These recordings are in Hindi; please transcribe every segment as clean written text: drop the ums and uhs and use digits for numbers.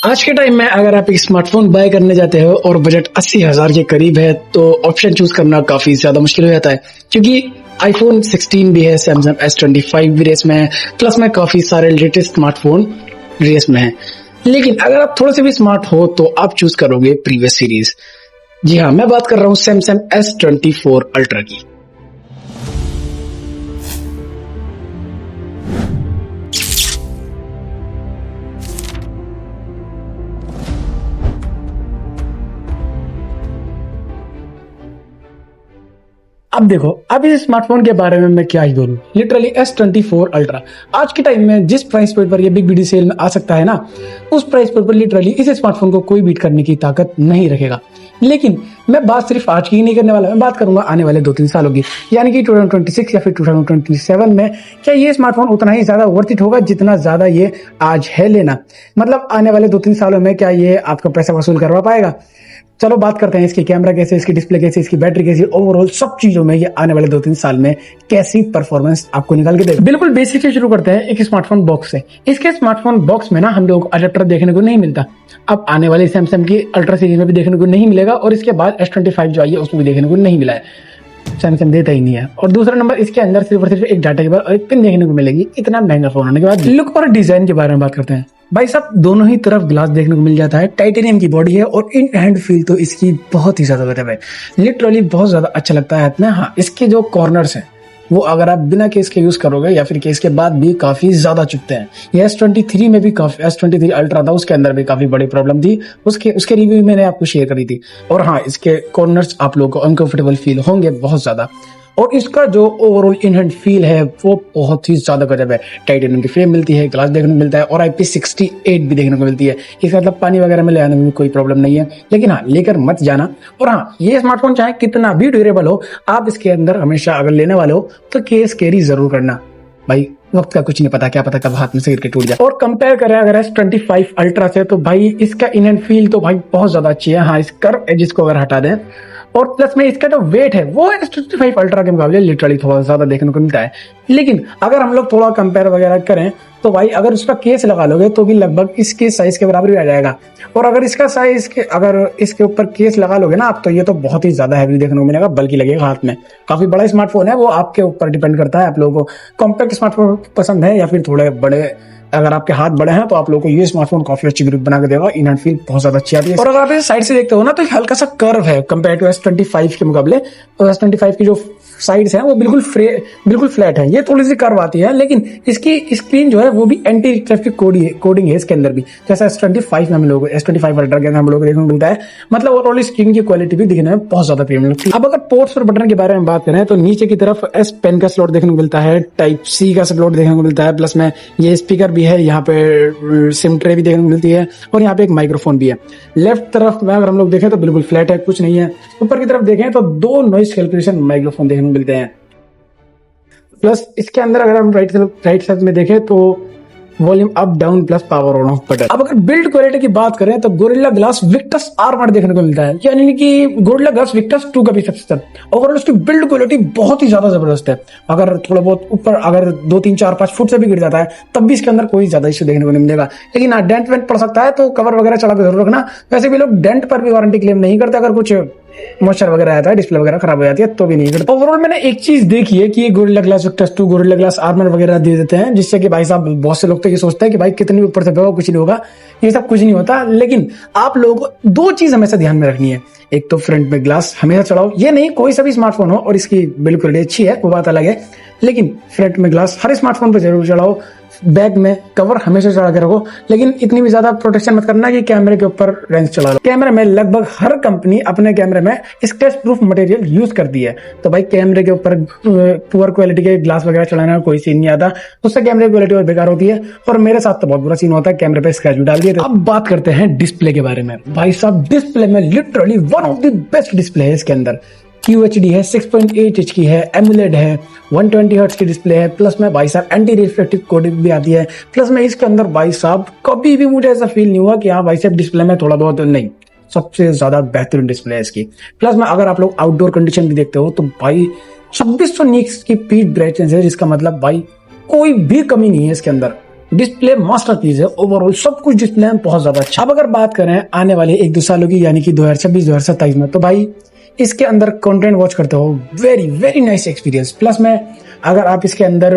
आज के टाइम में अगर आप एक स्मार्टफोन बाय करने जाते हो और बजट 80,000 के करीब है तो ऑप्शन चूज करना काफी ज्यादा मुश्किल हो जाता है, क्योंकि आईफोन 16 भी है, सैमसंग S25 भी रेस में है, प्लस में काफी सारे लेटेस्ट स्मार्टफोन रेस में है। लेकिन अगर आप थोड़े से भी स्मार्ट हो तो आप चूज करोगे प्रीवियस सीरीज। जी हाँ, मैं बात कर रहा हूँ सैमसंग S24 अल्ट्रा की। अब देखो, अब इस स्मार्टफोन के बारे में मैं क्या ही बोलूं। लिटरली S24 अल्ट्रा आज के टाइम में जिस प्राइस पॉइंट पर ये बिग बिलियन सेल में आ सकता है ना, उस प्राइस पॉइंट पर लिटरली इस स्मार्टफोन को कोई बीट करने की ताकत नहीं रखेगा। लेकिन मैं बात सिर्फ आज की ही नहीं करने वाला, मैं बात करूंगा आने वाले 2-3 सालों की, यानी कि 2026 या फिर 2027 में क्या ये स्मार्टफोन उतना ही ज्यादा वर्थ इट होगा जितना ज्यादा ये आज है लेना। मतलब आने वाले 2-3 सालों में क्या ये आपका पैसा वसूल करवा पाएगा। चलो बात करते हैं इसकी कैमरा कैसे, इसकी डिस्प्ले कैसे, इसकी बैटरी कैसी, ओवरऑल सब चीजों में ये आने वाले 2-3 साल में कैसी परफॉर्मेंस आपको निकाल के देगा। बिल्कुल बेसिक से शुरू करते हैं एक स्मार्टफोन बॉक्स से। इसके स्मार्टफोन बॉक्स में ना हम लोग अडेप्टर देखने को नहीं मिलता। अब आने वाले सैमसंग की अल्ट्रा सीरीज में भी देखने को नहीं मिलेगा और इसके बाद S25 जो आई है उसमें भी देखने को नहीं मिला है, सैमसंग देता ही नहीं है। और दूसरा नंबर, इसके अंदर सिर्फ और सिर्फ एक डाटा केबल और एक पिन देखने को मिलेगी, इतना महंगा फोन होने के बाद। लुक और डिजाइन के बारे में बात करते हैं। भाई साहब, दोनों ही तरफ ग्लास देखने को मिल जाता है, टाइटेनियम की बॉडी है और इन हैंड फील तो इसकी बहुत ही ज्यादा गजब है, लिटरली बहुत ज्यादा अच्छा लगता है हाथ में। हाँ, इसके जो कॉर्नर्स हैं वो अगर आप बिना केस के यूज करोगे या फिर केस के बाद भी काफी ज्यादा चुभते हैं। ये S23 में भी काफी, S23 अल्ट्रा था उसके अंदर भी काफी बड़ी प्रॉब्लम थी, उसके रिव्यू मैंने आपको शेयर करी थी। और हाँ, इसके कॉर्नर्स आप लोगों को अनकंफर्टेबल फील होंगे बहुत ज्यादा। और इसका जो ओवरऑल इन हैंड फील है वो बहुत ही ज्यादा गजब है। टाइटेनियम की फ्रेम मिलती है, ग्लास देखने को मिलता है और IP68 भी देखने को मिलती है। इसका मतलब पानी वगैरह में ले आने में भी कोई प्रॉब्लम नहीं है, लेकिन हाँ, लेकर मत जाना। और हाँ, ये स्मार्टफोन चाहे कितना भी ड्यूरेबल हो, आप इसके अंदर हमेशा अगर लेने वाले हो तो केस कैरी जरूर करना। भाई वक्त का कुछ नहीं पता, क्या पता कब हाथ में से गिर के टूट जाए। और कंपेयर करें अगर S25 अल्ट्रा से तो भाई इसका इन हैंड फील तो भाई बहुत ज्यादा अच्छी है। हाँ, इस कर्व एजेस को अगर हटा दें और प्लस में इसका जो वेट है वो S25 अल्ट्रा के मुकाबले लिटरली थोड़ा ज्यादा देखने को मिलता है। लेकिन अगर हम लोग थोड़ा कंपेयर वगैरह करें तो भाई अगर उसका केस लगा लोगे तो भी लगभग इसके साइज के बराबर भी आ जाएगा। और अगर इसका साइज के अगर इसके ऊपर केस लगा लोगे ना आप, तो ये तो बहुत ही ज्यादा हैवी देखने को मिलेगा, बल्कि लगेगा हाथ में। काफी बड़ा स्मार्टफोन है, वो आपके ऊपर डिपेंड करता है आप लोगों को कॉम्पैक्ट स्मार्टफोन पसंद है या फिर थोड़े बड़े। अगर आपके हाथ बड़े हैं तो आप लोगों को ये स्मार्टफोन काफी अच्छी ग्रिप बना के देगा, इन हैंड फील बहुत ज्यादा अच्छी आती है। और अगर आप इसे साइड से देखते हो ना तो एक हल्का सा कर्व है कंपेयर टू S25 के मुकाबले। तो S25 की जो साइड्स हैं वो बिल्कुल फ्लैट है, ये थोड़ी सी कर्व आती है। लेकिन इसकी स्क्रीन जो है वो भी एंटी ट्रैफिक कोडिंग है इसके अंदर भी, जैसे S25 में हम लोग S25 अल्ट्रा के अंदर हम लोग देखने को मिलता है। मतलब ओवरऑल स्क्रीन की क्वालिटी भी दिखने में बहुत ज्यादा प्रीमियम लगती है। अब अगर पोर्ट्स और बटन के बारे में बात करें तो नीचे की तरफ S पेन का स्लॉट देखने को मिलता है, Type-C का स्लॉट देखने को मिलता है, प्लस में ये स्पीकर भी है, यहाँ पे सिम ट्रे भी देखने को मिलती है और यहाँ पे एक माइक्रोफोन भी है। लेफ्ट तरफ में अगर हम लोग देखें तो बिल्कुल फ्लैट है, कुछ नहीं है। ऊपर की तरफ देखें तो 2 नॉइस कैंसिलेशन माइक्रोफोन देखने को मिलते हैं। प्लस इसके अंदर अगर हम राइट साइड में देखें तो volume up down plus power on off button. अब अगर बिल्ड क्वालिटी की बात करें तो गोरिल्ला ग्लास विक्टस R1 देखने को मिलता है, यानी कि गोरिल्ला ग्लास विक्टस 2 का भी सक्सेसर। ओवरऑल उसकी बिल्ड क्वालिटी बहुत ही ज्यादा जबरदस्त है। अगर थोड़ा बहुत ऊपर अगर 2, 3, 4, 5 फुट से भी गिर जाता है तब भी इसके अंदर कोई ज्यादा इश्यू देखने को नहीं मिलेगा। लेकिन हाँ, डेंट वेंट पड़ सकता है तो कवर वगैरह चढ़ा के जरूर रखना। वैसे भी लोग डेंट पर भी वारंटी क्लेम नहीं करते, अगर कुछ मॉइस्चर वगैरह आता है, डिस्प्ले वगैरह खराब हो जाती है तो भी नहीं करते। ओवरऑल मैंने एक चीज देखी है कि ये gorilla glass Victus 2 gorilla glass armour वगैरह दे देते हैं, जिससे कि भाई साहब बहुत से लोग तो ये सोचते हैं कि भाई कितनी ऊपर से कुछ नहीं होगा। ये सब कुछ नहीं होता। लेकिन आप लोगों को 2 चीज हमेशा ध्यान में रखनी है। एक तो फ्रंट में ग्लास हमेशा चढ़ाओ, ये नहीं कोई सा भी स्मार्टफोन हो और इसकी बिल्ड क्वालिटी अच्छी है वो बात अलग है, लेकिन फ्रंट में ग्लास हर स्मार्टफोन पर जरूर चढ़ाओ। बैक में कवर हमेशा चढ़ा के रखो, लेकिन इतनी भी ज्यादा प्रोटेक्शन मत करना कि कैमरे के ऊपर लेंस चला लो। कैमरे में लगभग हर कंपनी अपने कैमरे में स्क्रैच प्रूफ मटेरियल यूज करती है, तो भाई कैमरे के ऊपर पुअर क्वालिटी के ग्लास वगैरह चढ़ाना कोई सीन नहीं आता, उससे कैमरे की क्वालिटी और बेकार होती है। और मेरे साथ तो बहुत बुरा सीन होता है, कैमरे पे स्क्रैच डाल दिए। अब बात करते हैं डिस्प्ले के बारे में। भाई साहब, डिस्प्ले में literally one of the best display है इसके अंदर। QHD है, 6.8 इंच की है, एमुलेट है, 120 हर्ट्ज की डिस्प्ले है, प्लस में भाई साहब एंटी रिफ्लेक्टिव कोटिंग भी आती है। प्लस में इसके अंदर भाई साहब कभी भी मुझे ऐसा फील नहीं हुआ कि हाँ भाई साहब डिस्प्ले में थोड़ा बहुत नहीं, सबसे ज्यादा बेहतरीन डिस्प्ले है इसकी। प्लस में अगर आप लोग आउटडोर कंडीशन भी देखते हो तो भाई 2600 निट्स की पीक ब्राइटनेस है, जिसका मतलब भाई कोई भी कमी नहीं है इसके अंदर। डिस्प्ले मास्टरपीस है, ओवरऑल सब कुछ डिस्प्ले में बहुत ज्यादा अच्छा। अब अगर बात करें आने वाले 1-2 सालों की, यानी कि 2026-2027 में, तो भाई इसके अंदर कंटेंट वॉच करते हो, very very nice experience. Plus में अगर आप इसके अंदर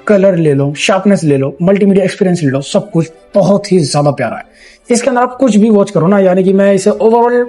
कलर ले लो, शार्पनेस ले लो, मल्टीमीडिया एक्सपीरियंस ले लो, सब कुछ बहुत ही ज्यादा प्यारा है। इसके अंदर आप कुछ भी वॉच करो ना, यानी कि मैं इसे ओवरऑल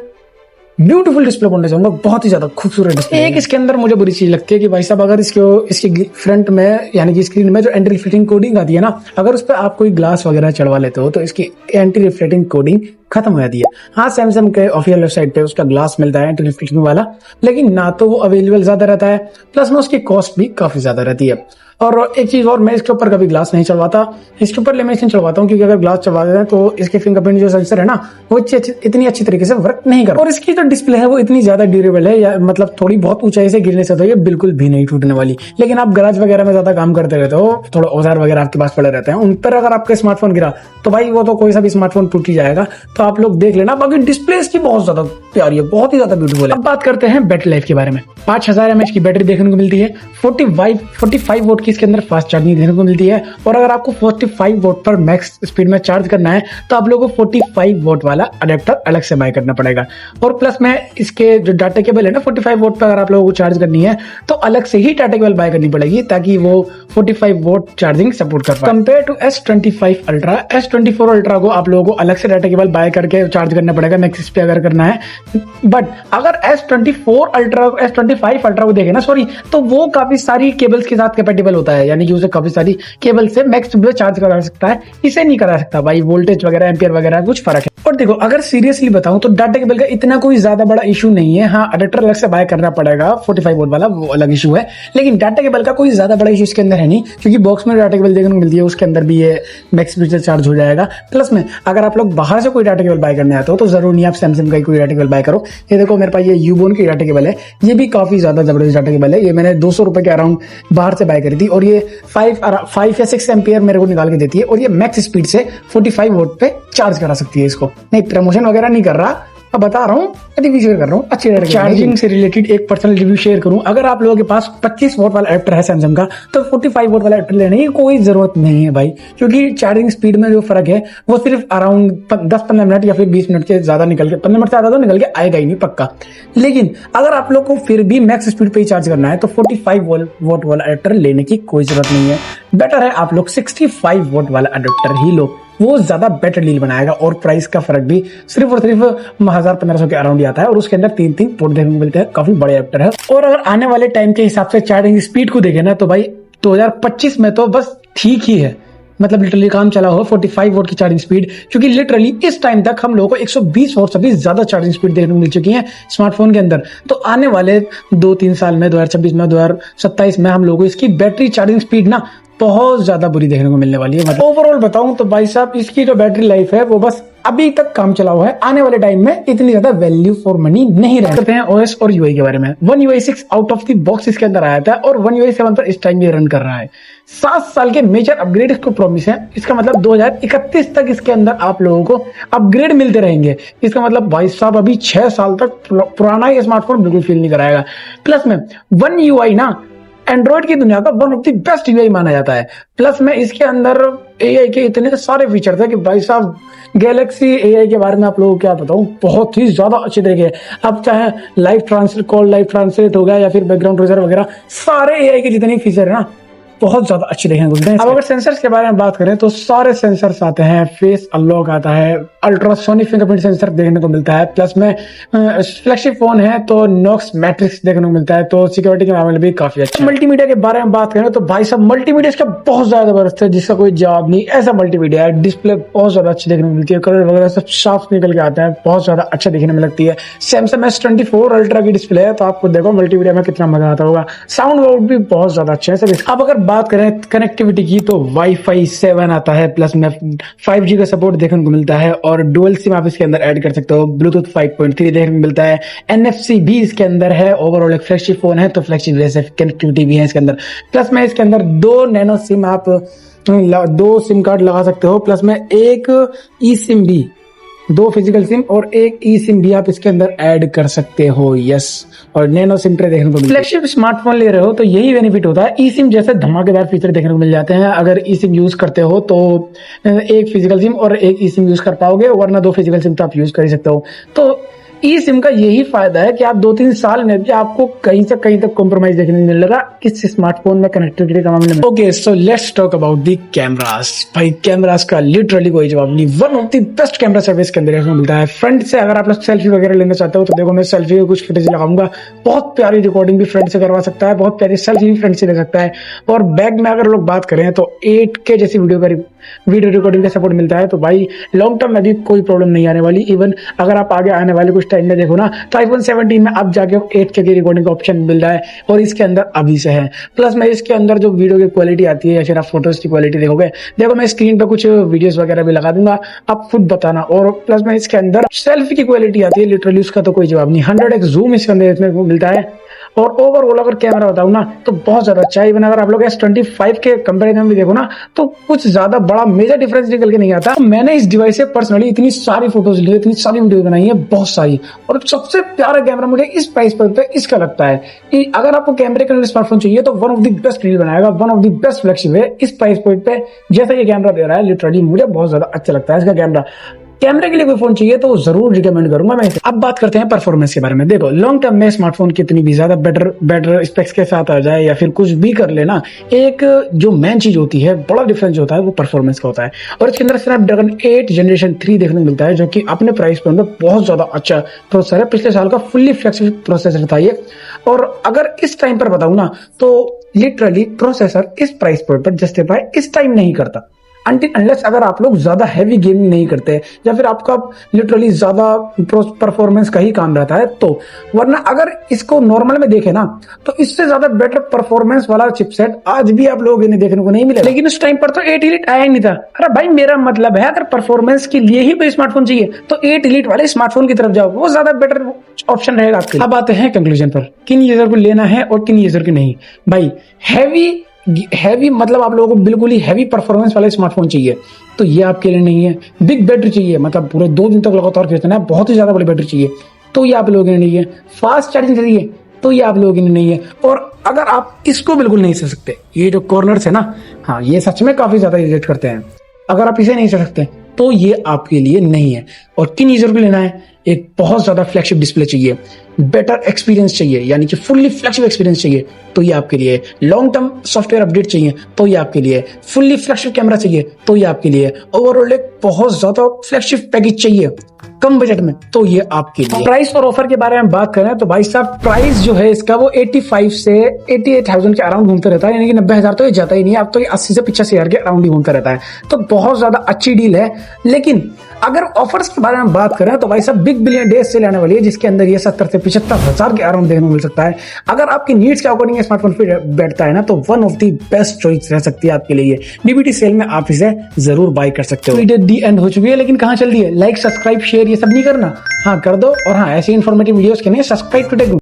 ब्यूटीफुल डिस्प्ले बोलना चाहूंगा, बहुत ही ज्यादा खूबसूरत डिस्प्ले। एक इसके अंदर मुझे बुरी चीज लगती है कि भाई साहब, अगर इसके फ्रंट में यानी कि स्क्रीन में जो एंटी रिफ्लेक्टिंग कोडिंग आती है ना, अगर उस पर आप कोई ग्लास वगैरह चढ़वा लेते हो तो इसकी एंटी रिफ्लेक्टिंग कोडिंग खत्म हो जाती है। हाँ, सैमसंग के ऑफिशियल वेबसाइट पे उसका ग्लास मिलता है एंटी रिफ्लेक्टिंग वाला, लेकिन ना तो वो अवेलेबल ज्यादा रहता है, प्लस में उसकी कॉस्ट भी काफी ज्यादा रहती है। और एक चीज और, मैं इसके ऊपर कभी ग्लास नहीं चढ़वाता, इसके ऊपर लेमिनेशन चढ़वाता हूँ, क्योंकि अगर ग्लास चढ़वा देते हैं तो इसके फिंगरप्रिंट जो सेंसर है ना, वो इतनी अच्छी तरीके से वर्क नहीं कर, और इसकी जो डिस्प्ले है वो इतनी ज्यादा ड्यूरेबल है, या मतलब थोड़ी बहुत ऊंचाई से गिरने से तो ये बिल्कुल भी नहीं टूटने वाली। लेकिन आप गराज वगैरह में ज्यादा काम करते रहते हो, थोड़ा औजार वगैरह आपके पास पड़े रहते हैं, उन पर अगर आपका स्मार्टफोन गिरा तो भाई वो तो कोई सा भी स्मार्टफोन टूट ही जाएगा। तो आप लोग देख लेना। बाकी डिस्प्ले इसकी बहुत ज्यादा प्यारी है, बहुत ही ज्यादा ब्यूटीफुल है। अब बात करते हैं बैटरी लाइफ के बारे में। 5000 mAh की बैटरी देखने को मिलती है, 45 वोट की इसके अंदर फास्ट चार्जिंग देखने को मिलती है। और अगर आपको 45 वोट पर मैक्स स्पीड में चार्ज करना है तो आप लोगों को 45 वोट वाला अडेप्टर अलग से बाय करना पड़ेगा। और प्लस में इसके जो डाटा केबल है ना, 45 वोट पर अगर आप लोगों को चार्ज करनी है तो अलग से ही डाटा केबल बाय करनी पड़ेगी, ताकि वो 45 वोट चार्जिंग सपोर्ट कर पाए। Compare to S25 ultra, S24 ultra को आप लोगों को अलग से डाटा केबल बाय करके चार्ज करना पड़ेगा मैक्स पे अगर करना है। बट अगर S25 अल्ट्रा को देखें ना, सॉरी, तो वो काफी सारी केबल्स के साथ कंपैटिबल होता है, यानी कि उसे काफी सारी केबल से मैक्स पे चार्ज करा सकता है, इसे नहीं करा सकता भाई। वोल्टेज वगैरह, एम्पियर वगैरह कुछ फर्क है। और देखो, अगर सीरियसली बताऊं तो डाटा केबल का इतना कोई ज्यादा बड़ा इशू नहीं है। हाँ, अडेप्टर अलग से बाय करना पड़ेगा 45 वोट वाला, वो अलग इशू है, लेकिन डाटा केबल का कोई ज्यादा बड़ा इशू इसके अंदर है नहीं, क्योंकि बॉक्स में डाटा केबल देखने को मिलती है, उसके अंदर भी ये मैक्स स्पीड से चार्ज हो जाएगा। प्लस में अगर आप लोग बाहर से कोई डाटा केबल बाय करने आते हो तो जरूर नहीं आप सैमसंग का कोई डाटा केबल बाय करो। ये देखो, मेरे पास ये यूबोन की डाटा केबल है, ये भी काफी ज्यादा जबरदस्त डाटा केबल है। ये मैंने 200 रुपए के अराउंड बाहर से बाय करी थी, और ये 5 या 6 एम्पियर मेरे को निकाल के देती है, और ये मैक्स स्पीड से 45 वोट पे चार्ज करा सकती है इसको। नहीं, प्रमोशन वगैरह नहीं कर रहा, अब बता रहा हूँ, रिव्यू शेयर कर रहा हूँ। अच्छी चार्जिंग से रिलेटेड एक पर्सनल रिव्यू शेयर करूँ, अगर आप लोगों के पास 25 वोट वाला एडेप्टर है सैमसंग का, तो 45 वोट वाला एडेप्टर लेने की कोई जरूरत नहीं है भाई, क्योंकि चार्जिंग स्पीड में जो फर्क है वो सिर्फ अराउंड 10-15 मिनट या फिर 20 मिनट के ज्यादा निकल के, 15 मिनट से ज्यादा तो निकल के आएगा ही नहीं पक्का। लेकिन अगर आप लोग को फिर भी मैक्स स्पीड पे ही चार्ज करना है तो 45 वोट वाला एडेप्टर लेने की कोई जरूरत नहीं है। बेटर है आप लोग 65 वोट वाला एडेप्टर ही लो, वो ज्यादा बेटर डील बनाएगा। और प्राइस का फर्क भी सिर्फ और सिर्फ 1000-1500 के अराउंड ही आता है, और उसके अंदर 3 पोर्ट देखने को मिलते हैं, काफी बड़े एडेप्टर है। और अगर आने वाले टाइम के हिसाब से चार्जिंग स्पीड को देखें ना, तो भाई 2025 में तो बस ठीक ही है, मतलब लिटरली काम चला हो 45 वोट की चार्जिंग स्पीड, क्योंकि लिटरली इस टाइम तक हम लोगों को 120 वोट से भी ज्यादा चार्जिंग स्पीड देखने को मिल चुकी है स्मार्टफोन के अंदर। तो आने वाले 2-3 साल में, 2026 में, 2027 में हम लोगों को इसकी बैटरी चार्जिंग स्पीड ना बहुत ज्यादा बुरी देखने को मिलने वाली है। मतलब ओवरऑल बताऊं तो भाई साहब, इसकी जो बैटरी लाइफ है वो बस अभी तक काम चला हुआ है, आने वाले टाइम में इतनी ज्यादा वैल्यू फॉर मनी नहीं रह सकते हैं। ओएस और यूआई के बारे में, One UI 6 out of the box इसके अंदर आया था, और One UI 7 पर इस टाइम ये रन कर रहा है। 7 साल के मेजर अपग्रेड इसको प्रॉमिस है। इसका मतलब 2031 तक इसके अंदर आप लोगों को अपग्रेड मिलते रहेंगे। इसका मतलब भाई साहब अभी 6 साल तक पुराना ये स्मार्टफोन बिल्कुल फील नहीं कराएगा। प्लस में One UI ना एंड्रॉइड की दुनिया का one of the best UI माना जाता है। प्लस में इसके अंदर एआई के इतने सारे फीचर थे कि भाई साहब गैलेक्सी एआई के बारे में आप लोगों को क्या बताऊं, बहुत ही ज्यादा अच्छे तरीके। अब चाहे कॉल लाइव ट्रांसलेट हो गया या फिर बैकग्राउंड रेजर वगैरह, सारे एआई के जितने फीचर है ना बहुत ज्यादा अच्छे देखने को मिलते हैं। अब अगर सेंसर्स के बारे में बात करें तो सारे सेंसर्स आते हैं, फेस अनलॉक आता है, अल्ट्रासोनिक फिंगरप्रिंट सेंसर देखने को मिलता है। प्लस में फ्लैगशिप फोन है तो नॉक्स मैट्रिक्स देखने को मिलता है, तो सिक्योरिटी के मामले में भी काफी अच्छा। मल्टीमीडिया के बारे में बात करें तो भाई साहब मल्टीमीडिया इसका बहुत ज्यादा जबरदस्त है, जिसका कोई जवाब नहीं। ऐसा मल्टीमीडिया है, डिस्प्ले बहुत ज्यादा अच्छी देखने को मिलती है, कलर वगैरह सब साफ निकल के आता है, बहुत ज्यादा अच्छा देखने में लगती है। सैमसंग S24 अल्ट्रा की डिस्प्ले है, तो आपको देखो मल्टीमीडिया में कितना मजा आता होगा। साउंड वाउंड भी बहुत ज्यादा अच्छा है। अब अगर बात करें कनेक्टिविटी की तो Wi-Fi 7 आता है, प्लस में 5G का सपोर्ट देखने को मिलता है, और डुअल सिम आप इसके अंदर ऐड कर सकते हो। ब्लूटूथ 5.3 देखने को मिलता है, NFC भी इसके अंदर है। ओवरऑल एक फ्लैगशिप फोन है तो फ्लैगशिप जैसे कनेक्टिविटी भी है इसके अंदर। प्लस में इसके अंदर 2 नैनो सिम आप 2 सिम कार्ड लगा सकते हो, प्लस में एक ई सिम भी 2 फिजिकल सिम और 1 ई सिम भी आप इसके अंदर ऐड कर सकते हो। यस, और नैनो सिम ट्रे देखने को मिलती है। फ्लैगशिप स्मार्टफोन ले रहे हो तो यही बेनिफिट होता है, ई सिम जैसे धमाकेदार फीचर देखने को मिल जाते हैं। अगर ई सिम यूज करते हो तो 1 फिजिकल सिम और 1 ई सिम यूज कर पाओगे, वरना 2 फिजिकल सिम तो आप यूज कर ही सकते हो। तो ई सिम का यही फायदा है कि आप 2-3 साल में भी आपको कहीं से कहीं तक कॉम्प्रोमाइज देखने को मिलेगा इस स्मार्टफोन में कनेक्टिविटी का मामले में। Okay, so let's talk about the cameras. भाई कैमरास का लिटरली कोई जवाब नहीं। One of the best camera service के अंदर देखने को मिलता है। फ्रंट से अगर आप लोग सेल्फी वगैरह लेना चाहते हो तो देखो मैं सेल्फी के कुछ फुटेज लगाऊंगा। बहुत प्यारी रिकॉर्डिंग भी फ्रंट से करवा सकता है, बहुत प्यारी सेल्फी भी फ्रंट से ले सकता है। और बैक में अगर लोग बात करें तो 8K जैसी वीडियो रिकॉर्डिंग का सपोर्ट मिलता है। तो भाई लॉन्ग टर्म में भी कोई प्रॉब्लम नहीं आने वाली। इवन अगर आप आगे आने वाले कुछ टाइम में देखो ना तो आईफोन 17 में अब जाके 8K की रिकॉर्डिंग का ऑप्शन मिल रहा है और इसके अंदर अभी से है। प्लस मैं इसके अंदर जो वीडियो की क्वालिटी आती है या फिर आप फोटोज की क्वालिटी देखोगे, देखो मैं स्क्रीन पे कुछ वीडियोस वगैरह भी लगा दूंगा, आप खुद बताना। और प्लस में इसके अंदर सेल्फी की क्वालिटी आती है, लिटरली उसका तो कोई जवाब नहीं। 100x जूम इसके अंदर देखने को मिलता है। और ओवरऑल अगर कैमरा बताऊं ना तो बहुत ज्यादा अच्छा है। इवन अगर आप लोग S25 के कंपैरिजन में देखो ना तो कुछ ज्यादा बड़ा मेजर डिफरेंस निकल के नहीं आता। मैंने इस डिवाइस से पर्सनली इतनी सारी फोटोज ली, इतनी सारी वीडियो बनाई है, बहुत सारी। और सबसे प्यारा कैमरा मुझे इस प्राइस पर इसका लगता है कि अगर आपको कैमरे का स्मार्टफोन चाहिए तो one of the best deal बनाएगा, one of the best flagship है इस प्राइस पॉइंट पे। जैसा ये कैमरा दे रहा है लिटरली मुझे बहुत ज्यादा अच्छा लगता है इसका कैमरा। कैमरे के लिए कोई फोन चाहिए तो जरूर रिकमेंड करूंगा मैं इसे। अब बात करते हैं परफॉर्मेंस के बारे में। देखो लॉन्ग टर्म में स्मार्टफोन कितनी भी ज्यादा बेटर स्पेक्स के साथ आ जाए या फिर कुछ भी कर लेना, एक जो मेन चीज होती है, बड़ा डिफरेंस जो होता है वो परफॉर्मेंस का होता है। और इसके अंदर स्नैपड्रैगन 8 जनरेशन 3 देखने को मिलता है जो कि अपने प्राइस पर बहुत ज्यादा अच्छा प्रोसेसर है। पिछले साल का फुल्ली फ्लेक्सिबल प्रोसेसर था ये। और अगर इस टाइम पर बताऊं ना तो लिटरली प्रोसेसर इस प्राइस पॉइंट पर जस्टिफाई इस टाइम नहीं करता, अनटिल अनलेस अगर आप लोग ज्यादा हैवी गेमिंग नहीं करते या फिर आपका लिटरली ज्यादा परफॉर्मेंस का ही काम रहता है तो। वरना अगर इसको नॉर्मल में देखे ना तो इससे ज्यादा बेटर परफॉर्मेंस वाला चिपसेट आज भी आप लोगों ने देखने को नहीं मिला। लेकिन उस टाइम पर तो 8 Elite आया ही नहीं था। अरे भाई मेरा मतलब है अगर परफॉर्मेंस के लिए ही कोई स्मार्टफोन चाहिए तो 8 Elite वाले स्मार्टफोन की तरफ जाओ, वो ज्यादा बेटर ऑप्शन रहेगा आपके लिए। अब आते हैं कंक्लूजन पर, किन यूजर को लेना है और किन यूजर को नहीं। भाई हैवी मतलब आप लोगों को बिल्कुल ही हैवी परफॉर्मेंस वाला स्मार्टफोन चाहिए तो ये आपके लिए नहीं है। बिग बैटरी चाहिए, मतलब पूरे 2 दिन तक लगातार खींचना है, बहुत ही ज्यादा बड़ी बैटरी चाहिए तो ये आप लोगों के लिए नहीं है। फास्ट चार्जिंग चाहिए तो ये आप लोगों के लिए नहीं है। और अगर आप इसको बिल्कुल नहीं सह सकते, ये जो कॉर्नर्स है ना, हाँ ये सच में काफी ज्यादा इरिटेट करते हैं, अगर आप इसे नहीं सह सकते तो ये आपके लिए नहीं है। और किन यूजर को लेना है, एक बहुत ज्यादा फ्लैगशिप डिस्प्ले चाहिए, बेटर एक्सपीरियंस चाहिए यानी कि फुल्ली फ्लैगशिप एक्सपीरियंस चाहिए तो ये आपके लिए। लॉन्ग टर्म सॉफ्टवेयर अपडेट चाहिए तो ये आपके लिए। फुल्ली फ्लैगशिप कैमरा चाहिए तो ये आपके लिए। ओवरऑल एक बहुत ज्यादा फ्लैगशिप पैकेज चाहिए कम बजट में तो ये आपके लिए। प्राइस और ऑफर के बारे में बात करें तो भाई साहब प्राइस जो है इसका वो 85 से 88,000 के अराउंड घूमता रहता है, यानी कि 90,000 तो ये जाता ही नहीं है। अब तो ये 80 से 85,000 के अराउंड ही घूमता रहता है, तो बहुत ज्यादा अच्छी डील है। लेकिन अगर ऑफर्स के बारे में बात करें तो भाई साहब बिग बिलियन डेज सेल आने वाली है जिसके अंदर ये 70 से 75,000 के अराउंड देखने को मिल सकता है। अगर आपकी नीड्स के अकॉर्डिंग स्मार्टफोन फिर बैठता है ना तो one of the best choice रह सकती है आपके लिए। डीबीटी सेल में आप इसे जरूर बाय कर सकते हो। वीडियो दी एंड हो चुकी है, लेकिन कहाँ चल रही है, लाइक सब्सक्राइब शेयर ये सब नहीं करना, हाँ कर दो। और हाँ ऐसी इन्फॉर्मेटिव वीडियोस के लिए सब्सक्राइब टू टेक